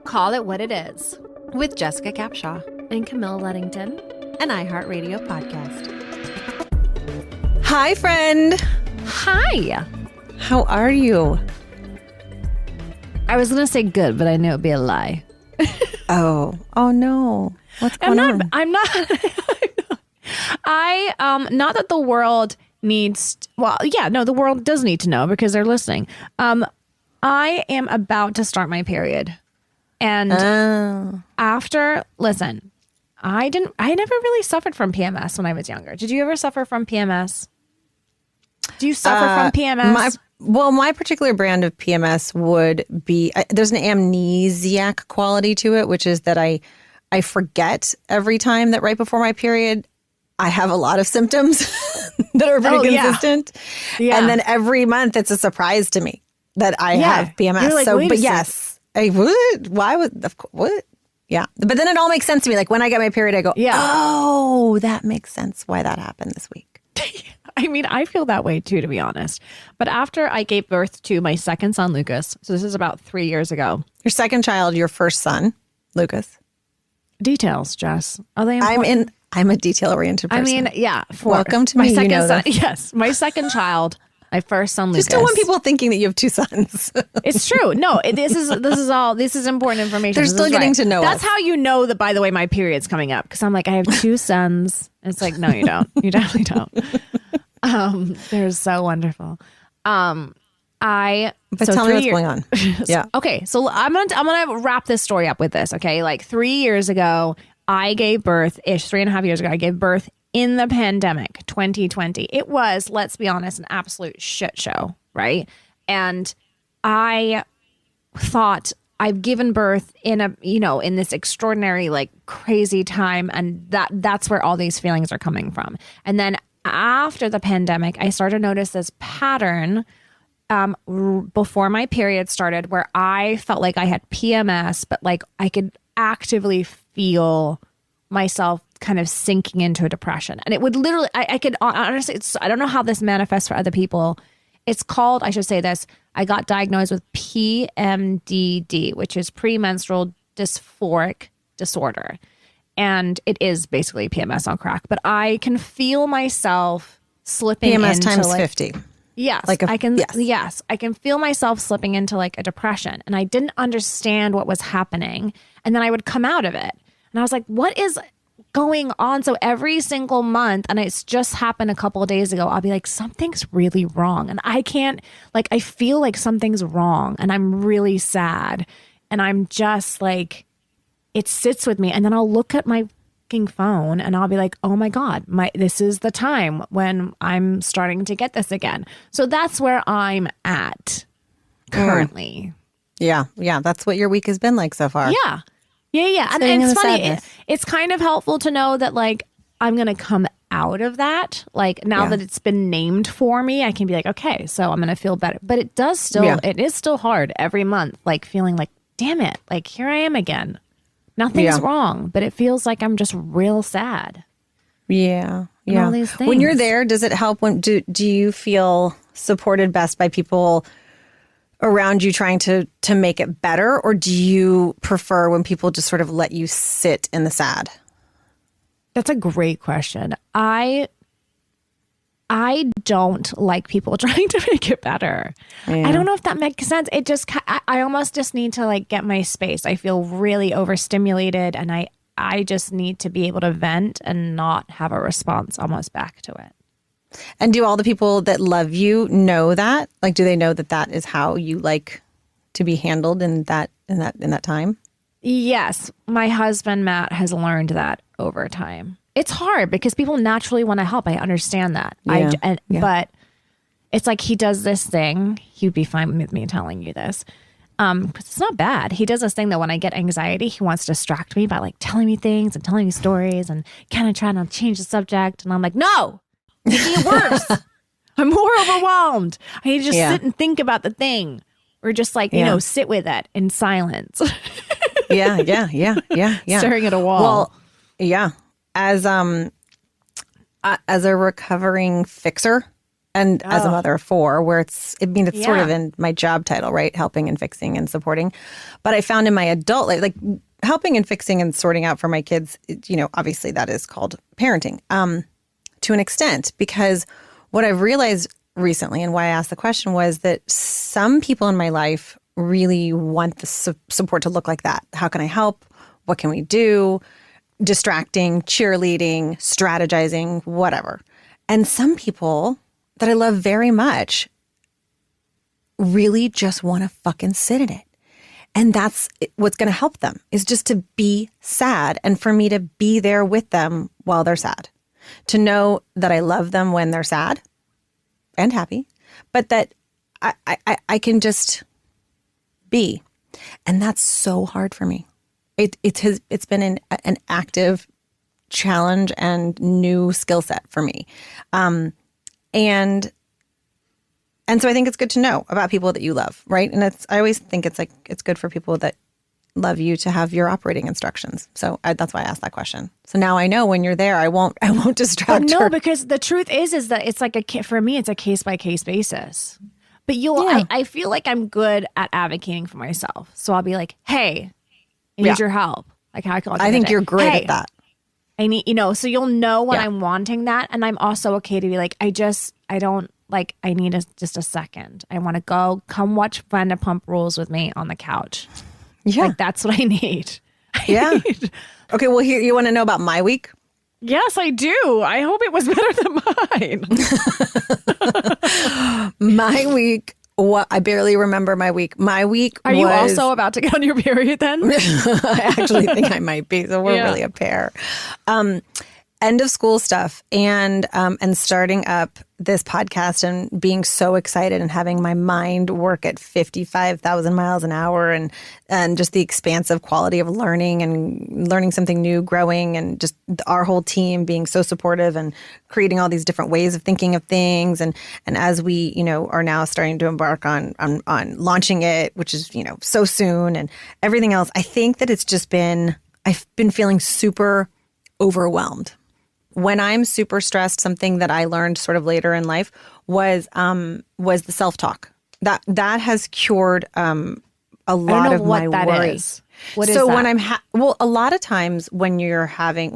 Call It What It Is with Jessica Capshaw and Camille Luddington, an iHeartRadio podcast. Hi, friend. Hi. How are you? I was going to say good, but I knew it would be a lie. Oh no. What's going on? I'm not. Not that the world needs, the world does need to know because they're listening. I am about to start my period. And listen, I never really suffered from PMS when I was younger. Did you ever suffer from PMS? Do you suffer from PMS? My particular brand of PMS would be, there's an amnesiac quality to it, which is that I forget every time that right before my period, I have a lot of symptoms that are pretty consistent. Yeah. And then every month it's a surprise to me that I have PMS. Like, so, but yes. I would. Why would? What? Yeah. But then it all makes sense to me. Like when I get my period, I go, oh, that makes sense why that happened this week. I mean, I feel that way too, to be honest. But after I gave birth to my second son, Lucas, so this is about 3 years ago. Your second child, your first son, Lucas. Details, Jess. Are they important? I'm a detail-oriented person. I mean, yeah. Welcome to my second son. Yes. My second child. My first son, Lucas. Just don't want people thinking that you have two sons. It's true. No, this is important information. They're still getting to know us. That's how you know that, by the way, my period's coming up. Because I'm like, I have two sons. And it's like, no, you don't. You definitely don't. They're so wonderful. Tell me what's going on. Yeah. Okay. So I'm gonna wrap this story up with this. Okay. Like 3 years ago, I gave birth, 3.5 years ago, I gave birth in the pandemic, 2020. It was, let's be honest, an absolute shit show, right? And I thought I've given birth in in this extraordinary, like crazy time. And that's where all these feelings are coming from. And then after the pandemic, I started to notice this pattern before my period started where I felt like I had PMS, but like I could actively feel myself kind of sinking into a depression. And it would literally, I could honestly, I don't know how this manifests for other people. It's called, I should say this, I got diagnosed with PMDD, which is premenstrual dysphoric disorder. And it is basically PMS on crack, but I can feel myself slipping PMS into times 50. Yes, I can feel myself slipping into like a depression. And I didn't understand what was happening. And then I would come out of it. And I was like, what is going on? So every single month, and it's just happened a couple of days ago, I'll be like, something's really wrong. And I can't, like, I feel like something's wrong and I'm really sad. And I'm just like, it sits with me. And then I'll look at my fucking phone and I'll be like, oh my God, this is the time when I'm starting to get this again. So that's where I'm at currently. Yeah. That's what your week has been like so far. Yeah. And it's funny. It's kind of helpful to know that like I'm going to come out of that. Like now that it's been named for me, I can be like, okay, so I'm going to feel better. But it is still hard every month, like feeling like, damn it, like here I am again. Nothing's wrong, but it feels like I'm just real sad. Yeah. All these things. When you're there, does it help do you feel supported best by people around you trying to make it better? Or do you prefer when people just sort of let you sit in the sad? That's a great question. I don't like people trying to make it better. Yeah. I don't know if that makes sense. It just, I almost just need to like get my space. I feel really overstimulated and I just need to be able to vent and not have a response almost back to it. And do all the people that love you know that? Like, do they know that that is how you like to be handled in that time? Yes. My husband, Matt, has learned that over time. It's hard because people naturally want to help. I understand that. But it's like he does this thing. He'd be fine with me telling you this. Because it's not bad. He does this thing that when I get anxiety, he wants to distract me by like telling me things and telling me stories and kind of trying to change the subject. And I'm like, no, making it worse. I'm more overwhelmed. I need to just sit and think about the thing. Or just like, sit with it in silence. Yeah. Staring at a wall. Well, yeah. As a recovering fixer, and as a mother of four, where it's sort of Yeah. in my job title, right? Helping and fixing and supporting. But I found in my adult life, like helping and fixing and sorting out for my kids, obviously that is called parenting to an extent, because what I've realized recently and why I asked the question was that some people in my life really want the support to look like that. How can I help? What can we do? Distracting, cheerleading, strategizing, whatever. And some people that I love very much really just want to fucking sit in it. And that's what's going to help them, is just to be sad and for me to be there with them while they're sad. To know that I love them when they're sad and happy, but that I can just be. And that's so hard for me. It's been an active challenge and new skill set for me. And so I think it's good to know about people that you love, right? And I always think it's good for people that love you to have your operating instructions. So that's why I asked that question. So now I know when you're there, I won't distract But no, her. because the truth is that it's like for me, it's a case by case basis. But I feel like I'm good at advocating for myself. So I'll be like, hey, I need your help. Like how I think you're great at that. I need, so you'll know when Yeah. I'm wanting that. And I'm also okay to be like, I need just a second. I want to come watch Vanderpump Rules with me on the couch. Yeah. Like that's what I need. Yeah. Okay. Well, here, you want to know about my week? Yes, I do. I hope it was better than mine. My week. I barely remember my week. My week Are you also about to get on your period then? I actually think I might be. So we're really a pair. End of school stuff and starting up this podcast and being so excited and having my mind work at 55,000 miles an hour and just the expansive quality of learning and learning something new, growing, and just our whole team being so supportive and creating all these different ways of thinking of things. And as we, are now starting to embark on launching it, which is, so soon, and everything else, I think that I've been feeling super overwhelmed. When I'm super stressed, something that I learned sort of later in life was the self-talk. That has cured a lot of my worry. What is so that? when I'm a lot of times when you have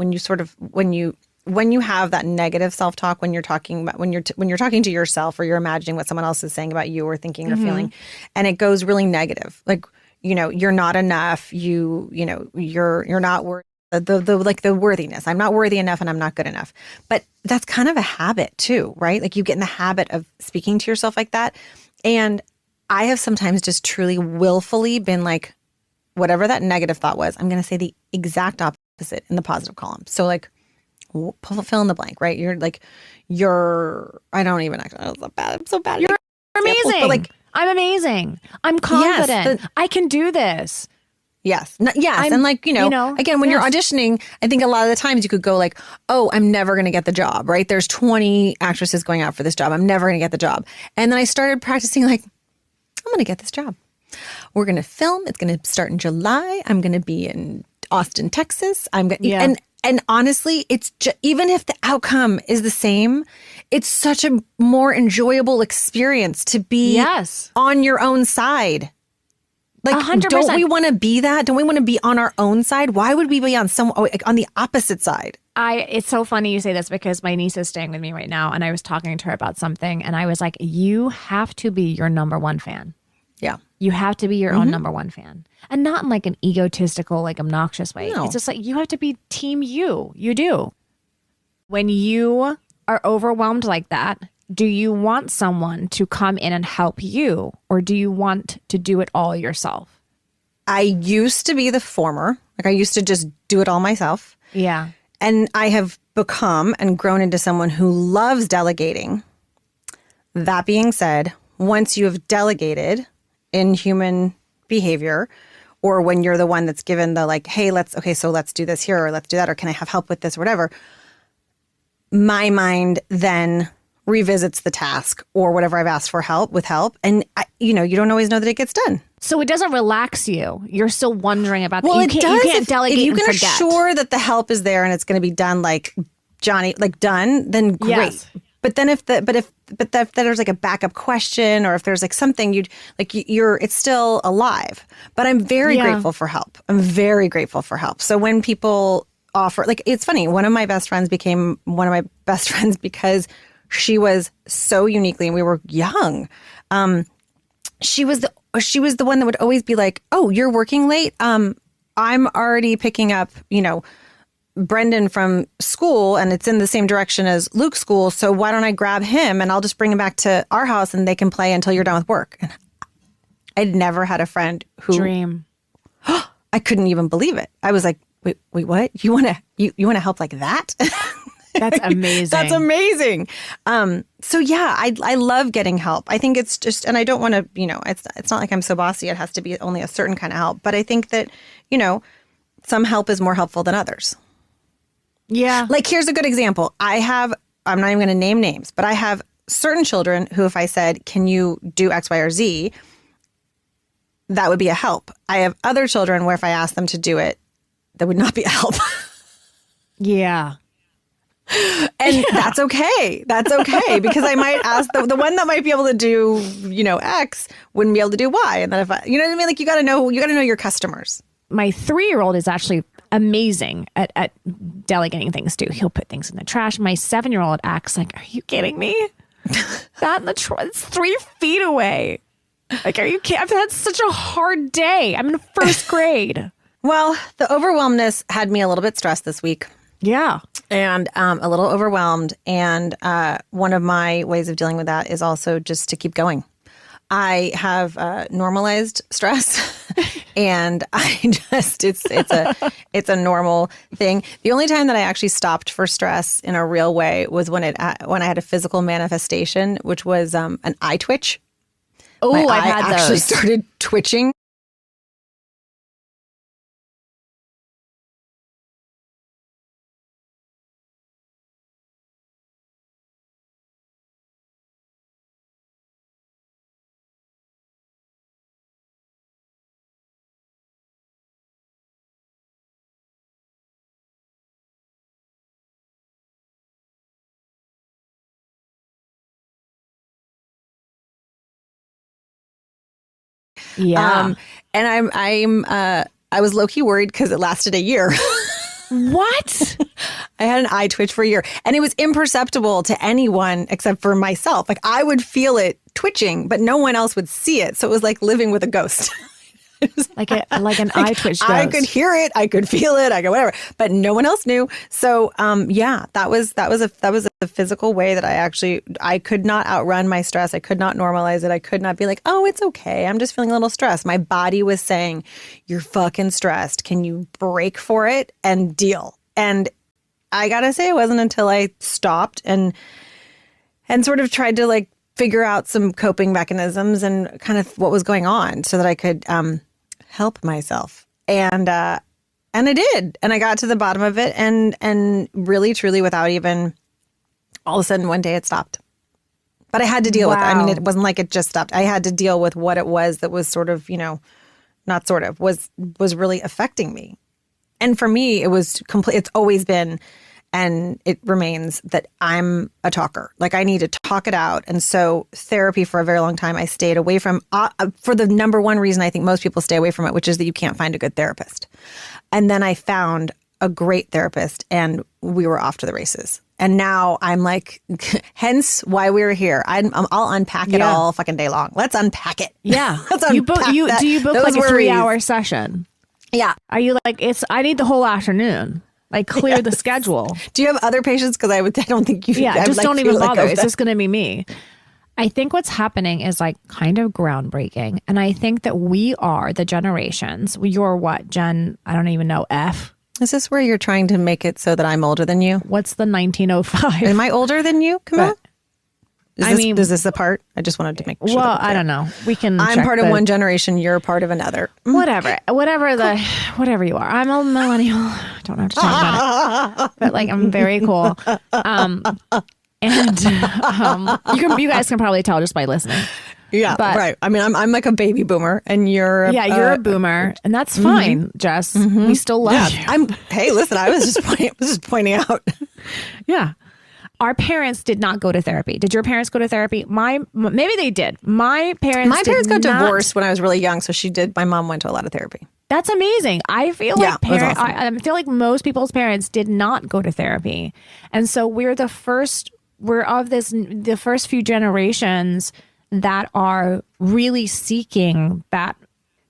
that negative self-talk, when you're talking to yourself, or you're imagining what someone else is saying about you or thinking or feeling, and it goes really negative, like you're not enough, you're not worthy. The worthiness. I'm not worthy enough and I'm not good enough. But that's kind of a habit too, right? Like you get in the habit of speaking to yourself like that. And I have sometimes just truly willfully been like, whatever that negative thought was, I'm going to say the exact opposite in the positive column. So like fill in the blank, right? I don't even actually, I'm so bad. You're amazing. But like, I'm amazing. I'm confident. Yes, I can do this. Yes. And like, again, when you're auditioning, I think a lot of the times you could go like, oh, I'm never going to get the job, right? There's 20 actresses going out for this job. I'm never going to get the job. And then I started practicing like, I'm going to get this job. We're going to film. It's going to start in July. I'm going to be in Austin, Texas. And honestly, it's even if the outcome is the same, it's such a more enjoyable experience to be on your own side. Like, 100%. Don't we want to be that? Don't we want to be on our own side? Why would we be on the opposite side? It's so funny you say this because my niece is staying with me right now, and I was talking to her about something, and I was like, you have to be your number one fan. Yeah. You have to be your own number one fan. And not in like an egotistical, like obnoxious way. No. It's just like you have to be team you. You do. When you are overwhelmed like that, do you want someone to come in and help you, or do you want to do it all yourself? I used to be the former. Like I used to just do it all myself. Yeah. And I have become and grown into someone who loves delegating. That being said, once you have delegated in human behavior, or when you're the one that's given the like, hey, let's do this here, or let's do that, or can I have help with this or whatever, my mind then revisits the task or whatever I've asked for help. And you don't always know that it gets done. So it doesn't relax you. You're still wondering about that. Well, You can't delegate if you and can forget. assure that the help is there and it's going to be done like Johnny, like done, then great. Yes. But then if there's like a backup question, or if there's like something it's still alive. But I'm very grateful for help. I'm very grateful for help. So when people offer, like, it's funny, one of my best friends became one of my best friends because she was so uniquely, and we were young. She was the one that would always be like, "Oh, you're working late. I'm already picking up, Brendan from school, and it's in the same direction as Luke's school. So why don't I grab him and I'll just bring him back to our house and they can play until you're done with work." And I'd never had a friend who Dream. I couldn't even believe it. I was like, wait, what? You want to help like that? That's amazing. That's amazing. So yeah, I love getting help. I think it's just, and I don't want to, it's not like I'm so bossy. It has to be only a certain kind of help. But I think that, some help is more helpful than others. Yeah. Like, here's a good example. I'm not even going to name names, but I have certain children who, if I said, "Can you do X, Y, or Z?" that would be a help. I have other children where if I asked them to do it, that would not be a help. Yeah. And that's okay. That's okay. Because I might ask the one that might be able to do, X wouldn't be able to do Y. And then if you know what I mean? Like, you got to know your customers. My 3-year-old is actually amazing at delegating things too. He'll put things in the trash. My 7-year-old acts like, "Are you kidding me? That in the trash, it's 3 feet away. Like, are you kidding? I've had such a hard day. I'm in 1st grade." Well, the overwhelmness had me a little bit stressed this week. Yeah. And a little overwhelmed. And one of my ways of dealing with that is also just to keep going. I have normalized stress, and I just it's a normal thing. The only time that I actually stopped for stress in a real way was when I had a physical manifestation, which was an eye twitch. Oh, I've had actually those. started twitching. Yeah. And I was low key worried because it lasted a year. What? I had an eye twitch for a year, and it was imperceptible to anyone except for myself. Like, I would feel it twitching, but no one else would see it. So it was like living with a ghost. Like an eye twitch ghost. I could hear it, I could feel it, I could whatever, but no one else knew. So that was a physical way that I could not outrun my stress. I could not normalize it. I could not be like, "Oh, it's okay. I'm just feeling a little stressed." My body was saying, "You're fucking stressed. Can you break for it and deal?" And I gotta say, it wasn't until I stopped and sort of tried to like figure out some coping mechanisms and kind of what was going on so that I could help myself. And I did. And I got to the bottom of it and really, truly, without even, all of a sudden one day it stopped. But I had to deal with it. I mean, it wasn't like it just stopped. I had to deal with what it was that was sort of, not sort of, was really affecting me. And for me, it was complete. It's always been, and it remains, that I'm a talker. Like, I need to talk it out. And so therapy, for a very long time, I stayed away from, for the number one reason I think most people stay away from it, which is that you can't find a good therapist. And then I found a great therapist, and we were off to the races. And now I'm like, hence why we're here. I'll unpack it all fucking day long. Let's unpack it. Yeah. Let's unpack that. Do you book like a 3-hour session? Yeah. Are you like, I need the whole afternoon? Like, clear the schedule. Do you have other patients? Because I don't think you. Yeah, just don't even bother. It's just going to be me. I think what's happening is like kind of groundbreaking. And I think that we are the generations. You're what, Gen? I don't even know, F? Is this where you're trying to make it so that I'm older than you? What's the 1905? Am I older than you? Come on. Is this a part? I just wanted to make sure. Well, I don't know. We can. I'm part of one generation. You're part of another. Whatever you are. I'm a millennial. Don't have to talk about it. But like, I'm very cool. You guys can probably tell just by listening. Yeah, but, right. I mean, I'm like a baby boomer, and you're you're a boomer, and that's fine, Jess. We still love you. Hey, listen, I was just pointing out. Yeah. Our parents did not go to therapy. Did your parents go to therapy? Maybe they did. My parents got divorced when I was really young, so she did. My mom went to a lot of therapy. That's amazing. I feel like awesome. I feel like most people's parents did not go to therapy. And so we're the first few generations that are really seeking that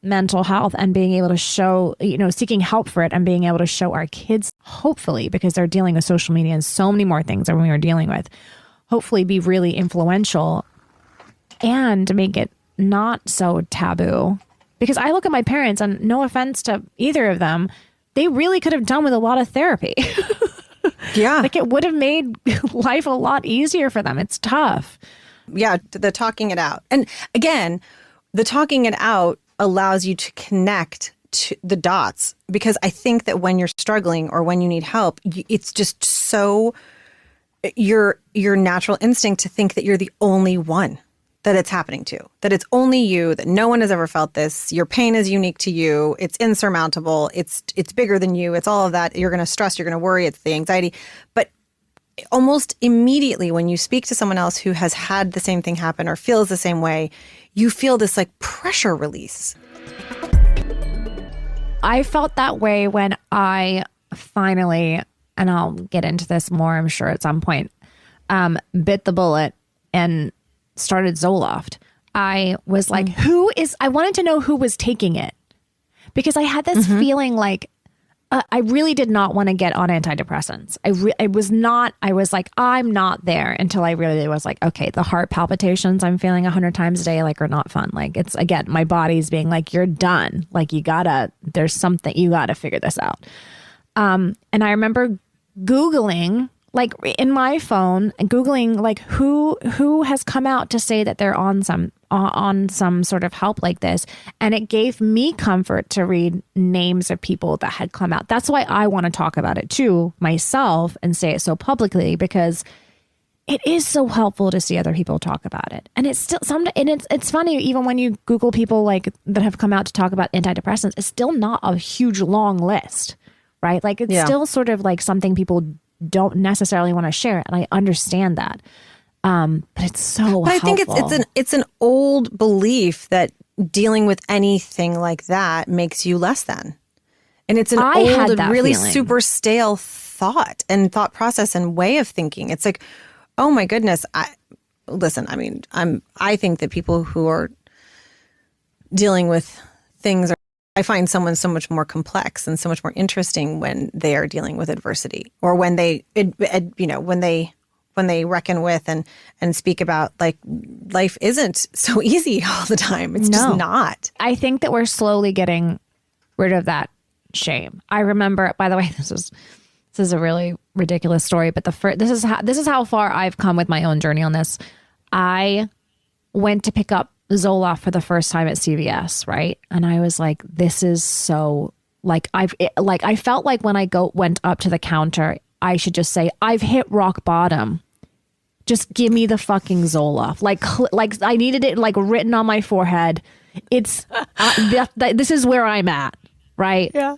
mental health and being able to show, seeking help for it and being able to show our kids, hopefully, because they're dealing with social media and so many more things than we were dealing with, hopefully be really influential and make it not so taboo. Because I look at my parents, and no offense to either of them, they really could have done with a lot of therapy. Yeah. Like it would have made life a lot easier for them. It's tough. Yeah, the talking it out. And again, the talking it out allows you to connect to the dots, because I think that when you're struggling or when you need help, it's just so your natural instinct to think that you're the only one that it's happening to, that it's only you, that no one has ever felt this. Your pain is unique to you. It's insurmountable. It's bigger than you. It's all of that. You're going to stress. You're going to worry. It's the anxiety. But almost immediately when you speak to someone else who has had the same thing happen or feels the same way, you feel this like pressure release. I felt that way when I finally, and I'll get into this more, I'm sure at some point, bit the bullet and started Zoloft. I was like, I wanted to know who was taking it, because I had this feeling like, I really did not want to get on antidepressants. I was like, I'm not there, until I really was like, okay, the heart palpitations I'm feeling 100 times a day, like, are not fun. Like, it's, again, my body's being like, you're done. Like, there's something, you gotta figure this out. And I remember Googling, like in my phone, Googling like who has come out to say that they're on some sort of help like this. And it gave me comfort to read names of people that had come out. That's why I want to talk about it too myself and say it so publicly, because it is so helpful to see other people talk about it. And it's still it's funny, even when you Google people like that have come out to talk about antidepressants, it's still not a huge long list, right? Like it's still sort of like something people don't necessarily want to share, and I understand that. But it's so But helpful. I think it's an old belief that dealing with anything like that makes you less than. And it's an old, really super stale thought process and way of thinking. It's like, oh my goodness, I think that people who are dealing with things I find someone so much more complex and so much more interesting when they are dealing with adversity, or when they reckon with and speak about like life isn't so easy all the time. It's just not. I think that we're slowly getting rid of that shame. I remember, by the way, this is a really ridiculous story, but this is how far I've come with my own journey on this. I went to pick up Zoloft for the first time at CVS, right? And I was like, this is so like I felt like when I went up to the counter, I should just say, I've hit rock bottom. Just give me the fucking Zoloft. Like I needed it like written on my forehead. It's this is where I'm at, right? Yeah.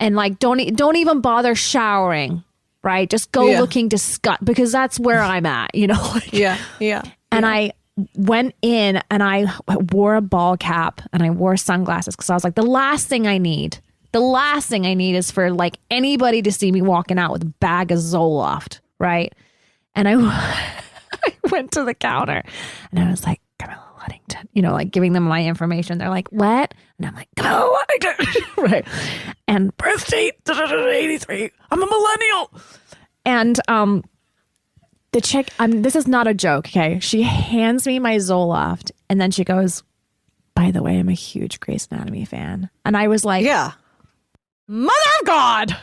And like don't even bother showering, right? Just go looking disgust, because that's where I'm at, Like, yeah. And I went in and I wore a ball cap and I wore sunglasses, because I was like, the last thing I need is for like anybody to see me walking out with a bag of Zoloft, right? And I went to the counter and I was like, Camilla Luddington, like giving them my information. They're like, what? And I'm like, Camilla Luddington, right? And birth date 83. I'm a millennial. And the chick, this is not a joke, okay? She hands me my Zoloft and then she goes, by the way, I'm a huge Grey's Anatomy fan. And I was like, yeah, mother of God,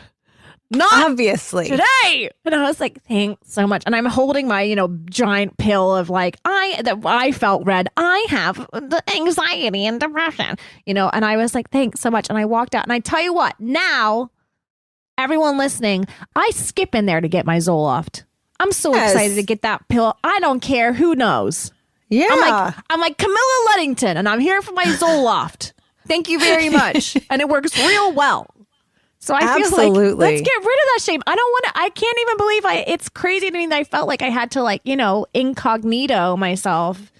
not obviously today. And I was like, thanks so much. And I'm holding my, giant pill of like, I felt red. I have the anxiety and depression, and I was like, thanks so much. And I walked out, and I tell you what, now everyone listening, I skip in there to get my Zoloft. I'm so excited to get that pill. I don't care who knows. Yeah. I'm like Camilla Luddington, and I'm here for my Zoloft. Thank you very much. And it works real well. So I feel like Absolutely. let's get rid of that shame. I don't want to. I can't even believe it's crazy to me that I felt like I had to incognito myself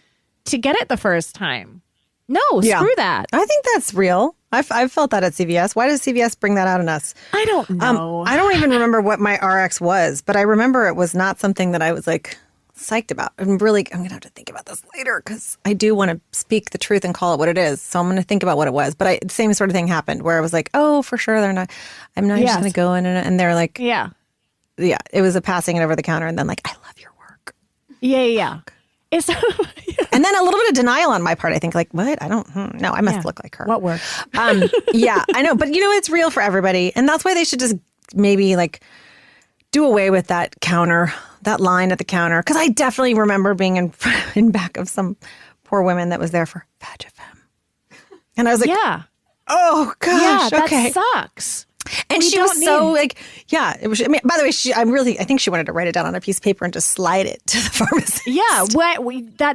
to get it the first time. No, screw that. I think that's real. I've felt that at CVS. Why does CVS bring that out on us? I don't know. I don't even remember what my RX was, but I remember it was not something that I was like psyched about. I'm going to have to think about this later because I do want to speak the truth and call it what it is. So I'm going to think about what it was. But the same sort of thing happened where I was like, oh, for sure I'm not just going to go in and they're like, yeah, it was a passing it over the counter and then like, I love your work. Yeah. It's and then a little bit of denial on my part. I think like, what? I don't no, I must look like her. What work? Yeah, I know. But it's real for everybody. And that's why they should just maybe like do away with that line at the counter. Because I definitely remember being in back of some poor women that was there for VagiFem. And I was like, oh gosh, okay. That sucks. And she was so like, it was. I mean, by the way, I think she wanted to write it down on a piece of paper and just slide it to the pharmacist. Yeah,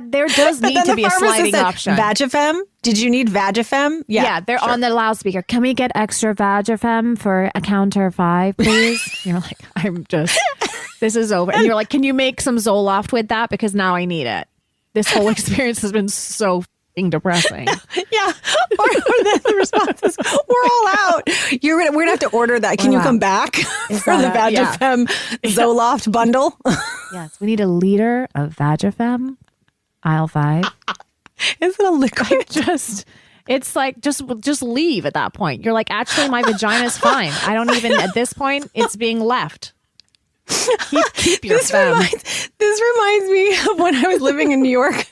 there does need to be a sliding option. VagiFem? Did you need VagiFem? Yeah, they're on the loudspeaker. Can we get extra VagiFem for a counter 5, please? You're like, this is over. And you're like, can you make some Zoloft with that? Because now I need it. This whole experience has been so depressing. Yeah. Or then the response is, we're all out. We're gonna have to order that. Can you come back for the VagiFem Zoloft bundle? Yes, we need a liter of VagiFem, aisle 5. Is it a liquid? It's like just leave at that point. You're like, actually, my vagina's fine. I don't even at this point. It's being left. Keep your fem. This reminds me of when I was living in New York.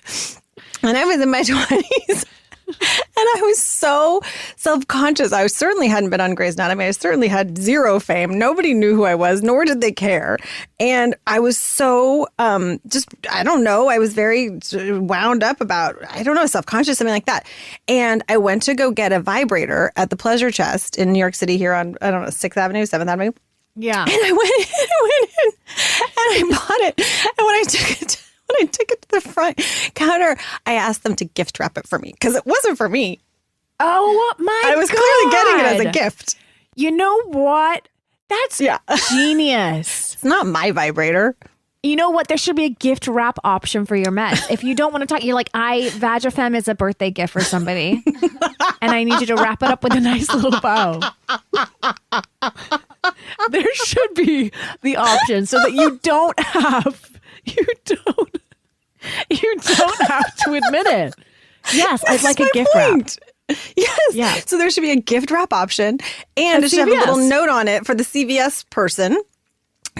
And I was in my 20s and I was so self-conscious. I certainly hadn't been on Grey's Anatomy. I certainly had zero fame. Nobody knew who I was, nor did they care. And I was so I don't know. I was very wound up about, self-conscious, something like that. And I went to go get a vibrator at the Pleasure Chest in New York City here on, 6th Avenue, 7th Avenue. Yeah. And I went in and I bought it. And when I took it to the front counter, I asked them to gift wrap it for me because it wasn't for me. Oh my God. I was clearly getting it as a gift. You know what? That's genius. It's not my vibrator. You know what? There should be a gift wrap option for your meds. If you don't want to talk, you're like, VagiFem is a birthday gift for somebody. And I need you to wrap it up with a nice little bow. There should be the option so that you don't have to admit it. Yes, I'd like a gift wrap. Yes. Yeah. So there should be a gift wrap option and it should have a little note on it for the CVS person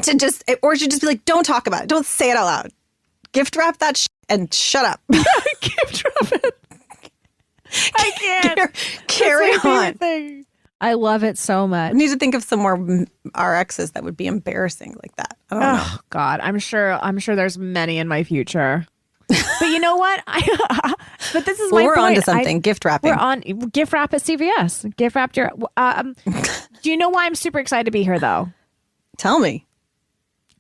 to or it should just be like, don't talk about it. Don't say it out loud. Gift wrap that and shut up. Gift wrap it. I can't. Carry on. I love it so much. I need to think of some more RXs that would be embarrassing like that. I don't know. God, I'm sure there's many in my future. But you know what? But this is my point. We're on to something. Gift wrapping. We're on gift wrap at CVS. Gift wrapped your. Do you know why I'm super excited to be here, though? Tell me.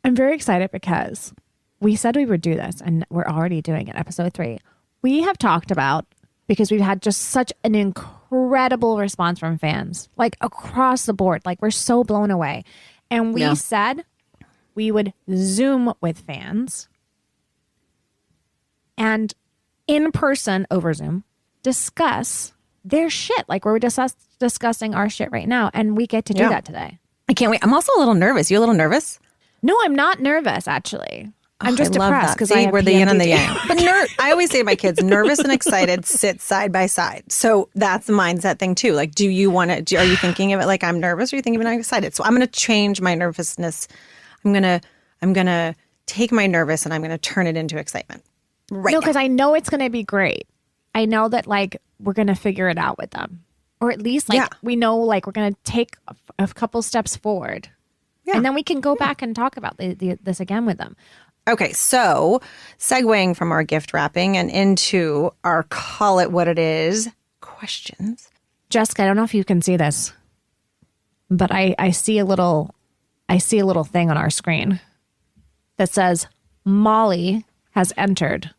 I'm very excited because we said we would do this, and we're already doing it. Episode 3. We have talked about, because we've had just such an incredible response from fans, like across the board. Like we're so blown away. And we said we would Zoom with fans and in person over Zoom discuss their shit. Like we're discussing our shit right now. And we get to do that today. I can't wait. I'm also a little nervous. You a little nervous? No, I'm not nervous, actually. I'm just depressed because we're the yin and the yang. But I always say to my kids, nervous and excited sit side by side. So that's the mindset thing too. Like, do you want to? Are you thinking of it like I'm nervous, or are you thinking of it like I'm excited? So I'm going to change my nervousness. I'm gonna take my nervous and I'm going to turn it into excitement. Right? No, because I know it's going to be great. I know that like we're going to figure it out with them, or at least like we know like we're going to take a couple steps forward, and then we can go back and talk about this again with them. Okay, so segueing from our gift wrapping and into our call it what it is questions. Jessica, I don't know if you can see this, but I see a little thing on our screen that says Molly has entered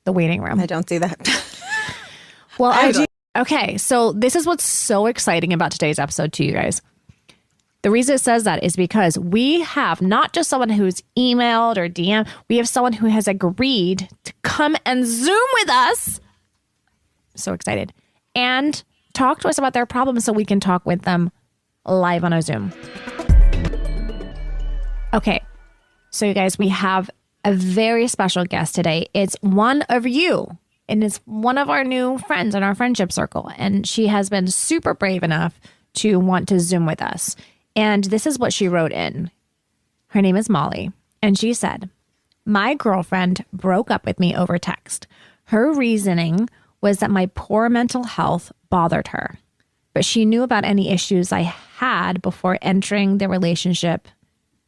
the waiting room. I don't see that. Well, okay, so this is what's so exciting about today's episode to you guys. The reason it says that is because we have not just someone who's emailed or DM, we have someone who has agreed to come and Zoom with us. So excited. And talk to us about their problems so we can talk with them live on a Zoom. Okay. So you guys, we have a very special guest today. It's one of you. And it's one of our new friends in our friendship circle. And she has been super brave enough to want to Zoom with us. And this is what she wrote in. Her name is Molly. And she said, my girlfriend broke up with me over text. Her reasoning was that my poor mental health bothered her. But she knew about any issues I had before entering the relationship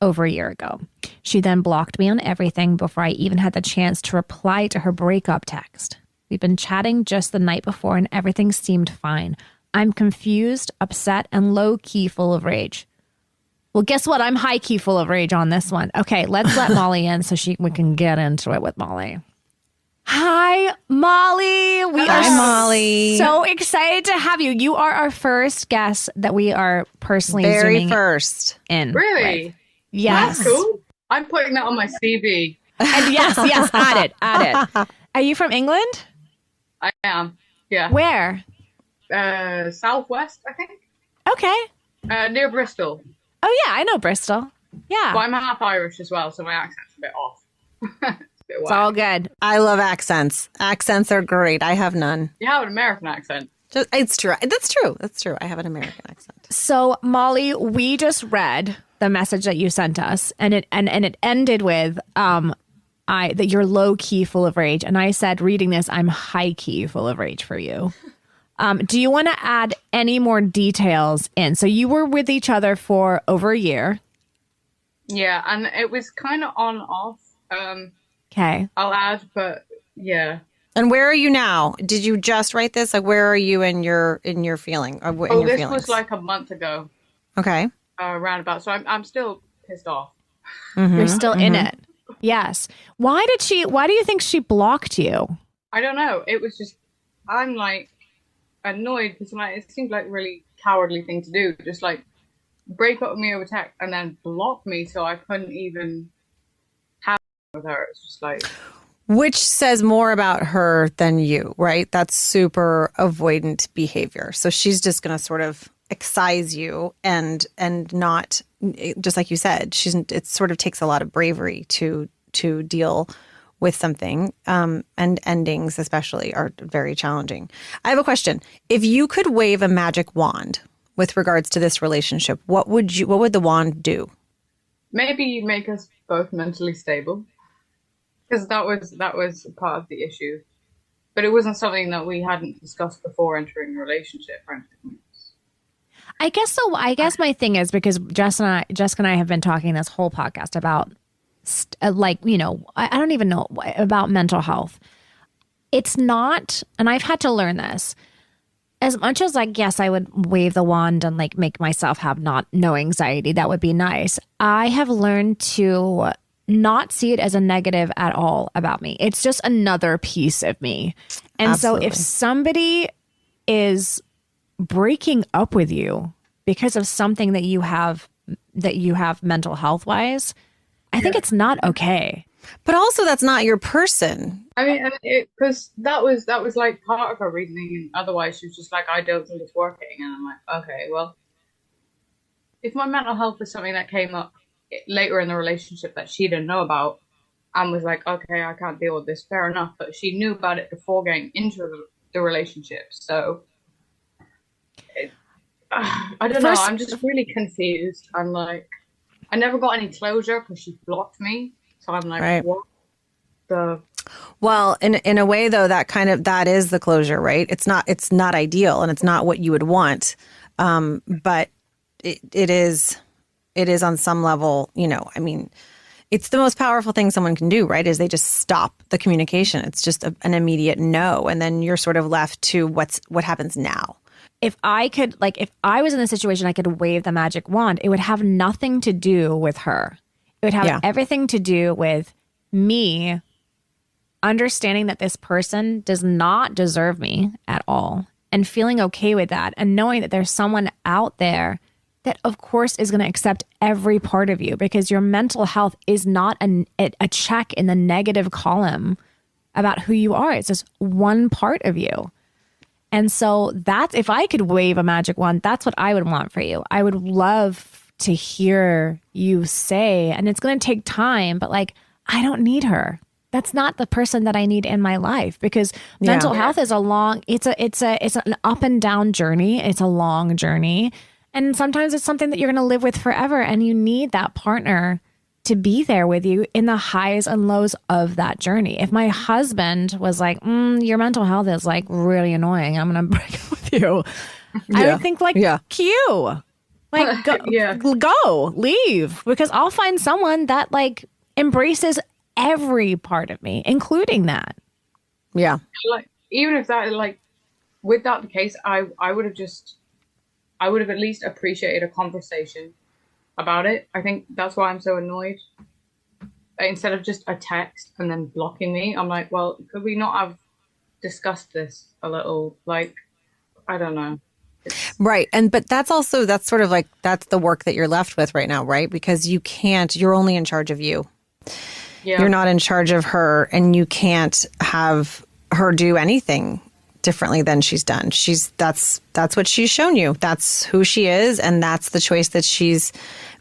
over a year ago. She then blocked me on everything before I even had the chance to reply to her breakup text. We've been chatting just the night before and everything seemed fine. I'm confused, upset, and low-key full of rage. Well, guess what? I'm high-key full of rage on this one. Okay, let's let Molly in so we can get into it with Molly. Hi, Molly. Hi, Molly. So excited to have you. You are our first guest that we are personally Very Zooming first. in. Really? With. Yes. That's cool. I'm putting that on my CV. And yes, add it. Are you from England? I am. Yeah. Where? Southwest, I think. Okay. Near Bristol. Oh, yeah, I know Bristol. Yeah. But I'm half Irish as well, so my accent's a bit off. It's all good. I love accents. Accents are great. I have none. You have an American accent. It's true. That's true. I have an American accent. So, Molly, we just read the message that you sent us, and it ended with that you're low key full of rage, and I said, reading this, I'm high key full of rage for you. Do you want to add any more details in? So you were with each other for over a year. Yeah, and it was kind of on off. Okay. I'll add, but yeah. And where are you now? Did you just write this? Like, where are you in your feeling? Or in your This feelings? was like a month ago. Okay. Roundabout. So I'm still pissed off. Mm-hmm. You're still in it. Yes. Why do you think she blocked you? I don't know. It was just, I'm like annoyed because it seemed like a really cowardly thing to do. Just like break up with me over text and then block me so I couldn't even have with her. It's just like. Which says more about her than you, right? That's super avoidant behavior. So she's just going to sort of excise you and not, just like you said, it sort of takes a lot of bravery to deal with something, and endings especially are very challenging. I have a question. If you could wave a magic wand with regards to this relationship, what would the wand do? Maybe make us both mentally stable, because that was part of the issue, but it wasn't something that we hadn't discussed before entering a relationship or anything. I guess so. I guess my thing is because Jessica and I have been talking this whole podcast about I don't even know about mental health. It's not, and I've had to learn this. As much as yes, I would wave the wand and make myself have no anxiety. That would be nice. I have learned to not see it as a negative at all about me. It's just another piece of me. And Absolutely. So if somebody is breaking up with you because of something that you have mental health wise, I think it's not okay. But also that's not your person. I mean, because that was like part of her reasoning. Otherwise, she was just like, I don't think it's working. And I'm like, okay, well, if my mental health was something that came up later in the relationship that she didn't know about and was like, okay, I can't deal with this, fair enough. But she knew about it before getting into the relationship. So I don't know. I'm just really confused. I'm like, I never got any closure because she blocked me. So I'm like, right. What the? Well, in a way though, that is the closure, right? It's not ideal and it's not what you would want. But it is on some level, I mean, it's the most powerful thing someone can do, right? Is they just stop the communication. It's just an immediate no. And then you're sort of left to what happens now. If I could, if I was in a situation, I could wave the magic wand, it would have nothing to do with her. It would have everything to do with me understanding that this person does not deserve me at all and feeling okay with that and knowing that there's someone out there that of course is going to accept every part of you, because your mental health is not a check in the negative column about who you are. It's just one part of you. And so that's, if I could wave a magic wand, that's what I would want for you. I would love to hear you say, and it's going to take time, but like, I don't need her. That's not the person that I need in my life, because mental health is it's an up and down journey. It's a long journey. And sometimes it's something that you're going to live with forever. And you need that partner to be there with you in the highs and lows of that journey. If my husband was like, your mental health is like really annoying, I'm going to break up with you. I would think like, Q, like go, leave, because I'll find someone that like embraces every part of me, including that. Yeah. Like, even if that, like, with that the case, I would have at least appreciated a conversation about it. I think that's why I'm so annoyed. Instead of just a text and then blocking me, I'm like, well, could we not have discussed this a little? Like, I don't know. Right. But that's sort of like, that's the work that you're left with right now, right? Because you're only in charge of you. Yeah. You're not in charge of her, and you can't have her do anything differently than she's done. That's what she's shown you. That's who she is, and that's the choice that she's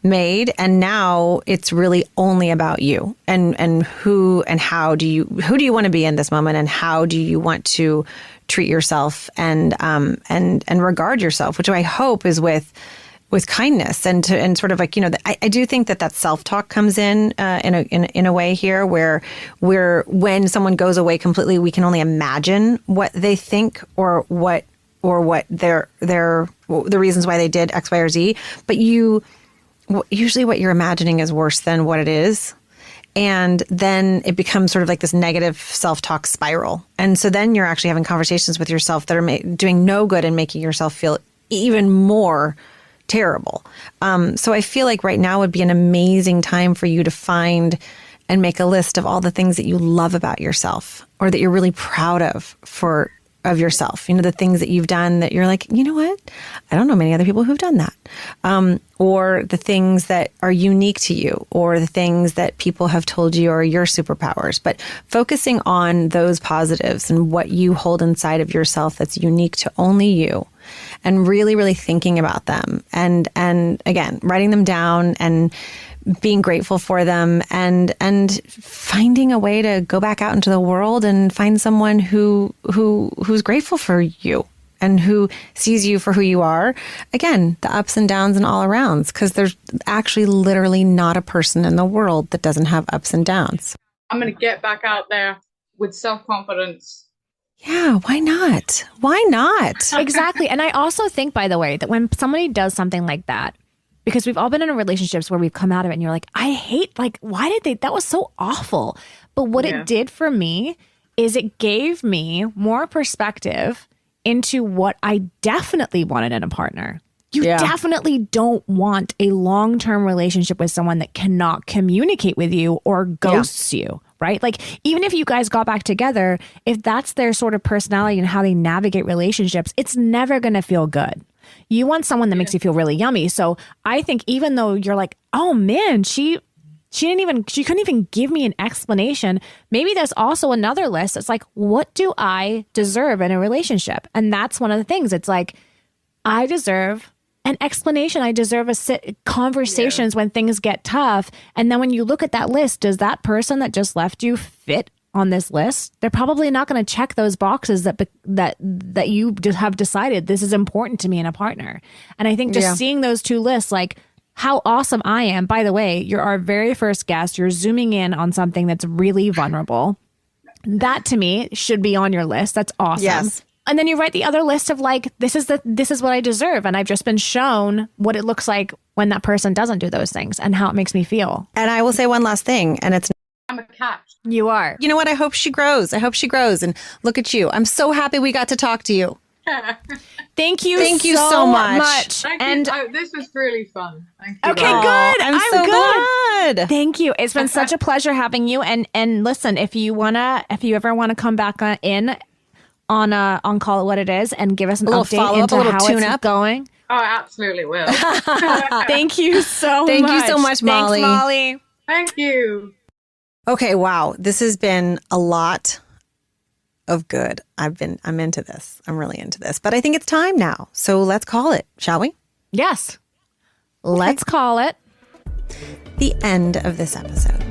made. And now it's really only about you and who and how do you want to be in this moment, and how do you want to treat yourself and regard yourself, which I hope is with kindness and sort of like, I do think that self-talk comes in a way here where when someone goes away completely, we can only imagine what they think or what the reasons why they did X, Y, or Z. But usually what you're imagining is worse than what it is. And then it becomes sort of like this negative self-talk spiral. And so then you're actually having conversations with yourself that are doing no good and making yourself feel even more terrible. So I feel like right now would be an amazing time for you to find and make a list of all the things that you love about yourself, or that you're really proud of yourself. The things that you've done that you're like, you know what? I don't know many other people who've done that. Or the things that are unique to you, or the things that people have told you are your superpowers. But focusing on those positives and what you hold inside of yourself that's unique to only you, and really, really thinking about them, and again, writing them down and being grateful for them, and finding a way to go back out into the world and find someone who's grateful for you and who sees you for who you are. Again, the ups and downs and all arounds, because there's actually literally not a person in the world that doesn't have ups and downs. I'm going to get back out there with self-confidence. Yeah, why not? Why not? Exactly. And I also think, by the way, that when somebody does something like that, because we've all been in relationships where we've come out of it and you're like, I hate, like, why did they, that was so awful. But what it did for me is it gave me more perspective into what I definitely wanted in a partner. You definitely don't want a long-term relationship with someone that cannot communicate with you or ghosts you, right? Like, even if you guys got back together, if that's their sort of personality and how they navigate relationships, it's never going to feel good. You want someone that makes you feel really yummy. So I think even though you're like, oh man, she couldn't even give me an explanation. Maybe there's also another list. It's like, what do I deserve in a relationship? And that's one of the things. It's like, I deserve an explanation. I deserve conversations when things get tough. And then when you look at that list, does that person that just left you fit on this list? They're probably not going to check those boxes that you just have decided this is important to me in a partner. And I think just seeing those two lists, like how awesome I am. By the way, you're our very first guest. You're zooming in on something that's really vulnerable. That to me should be on your list. That's awesome. Yes. And then you write the other list of like, this is what I deserve. And I've just been shown what it looks like when that person doesn't do those things and how it makes me feel. And I will say one last thing, and it's, I'm a catch. You are. You know what? I hope she grows. And look at you. I'm so happy we got to talk to you. Thank you so much. Thank you. This was really fun. Thank you. Okay, good. I'm so good. glad. Thank you. It's been such a pleasure having you. And listen, if you ever want to come back in on Call It What It Is and give us an update into how it's going, Oh, I absolutely will. Thank you so much. Thank you so much, Molly. Thanks, Molly. Thank you. Okay, wow. This has been a lot of good. I'm into this. I'm really into this. But I think it's time now. So let's call it, shall we? Yes. Let's call it The end of this episode.